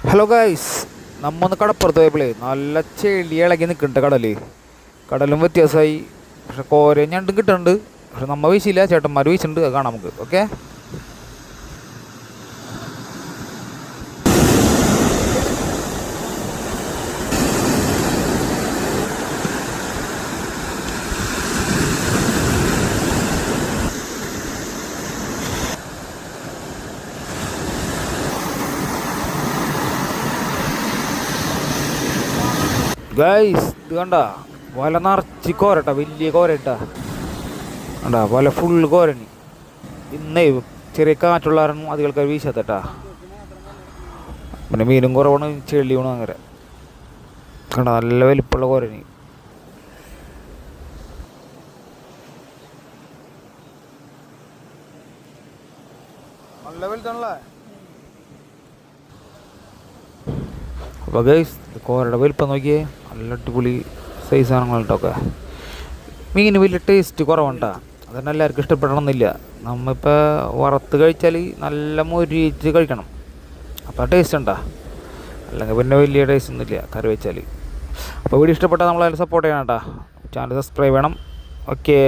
Hello guys, നമ്മൊന്ന് കടപ്പുറത്ത് പോയപ്പോഴേ നല്ല ചെളി ഇളകി നിൽക്കുന്നുണ്ട് കടലും വ്യത്യാസമായി. പക്ഷെ കോര ഞണ്ടും കിട്ടുന്നുണ്ട്. പക്ഷെ നമ്മ വീശില്ല, ചേട്ടന്മാർ വീശുന്നുണ്ട്. അത് കാണാം നമുക്ക്. ഓക്കെ ഗൈസ്, ഇത് കണ്ട വല നിറച്ച് കോരട്ടാ, വലിയ കോരട്ടാ കണ്ടാ, വല ഫുള്ള് കോരനി. ഇന്നേ ചെറിയ കാറ്റുള്ള കാരണം അതുകൾക്ക് വീശാത്തട്ടാ. പിന്നെ മീനും കുറവാണ്, ചെളി വീണു. അങ്ങനെ കണ്ട നല്ല വലിപ്പമുള്ള കോരനി. നല്ല വലുതാണല്ലേ. അപ്പോൾ ഗൈസ്, കോരയുടെ വലിപ്പം നോക്കിയേ, നല്ല അടിപൊളി സൈസ് സാധനങ്ങളുണ്ടൊക്കെ. മീൻ വലിയ ടേസ്റ്റ് കുറവുണ്ടാ, അതന്നെ എല്ലാവർക്കും ഇഷ്ടപ്പെടണമെന്നില്ല. നമ്മളിപ്പോൾ വറുത്ത് കഴിച്ചാൽ നല്ല മൊരിച്ച് കഴിക്കണം, അപ്പോൾ ടേസ്റ്റ് ഉണ്ടാ. അല്ലെങ്കിൽ പിന്നെ വലിയ ടേസ്റ്റ് ഒന്നുമില്ല കറി വെച്ചാൽ. അപ്പോൾ വീഡിയോ ഇഷ്ടപ്പെട്ടാൽ നമ്മളതിൽ സപ്പോർട്ട് ചെയ്യണം കേട്ടോ. ചാനൽ സബ്സ്ക്രൈബ് ചെയ്യണം. ഓക്കേ.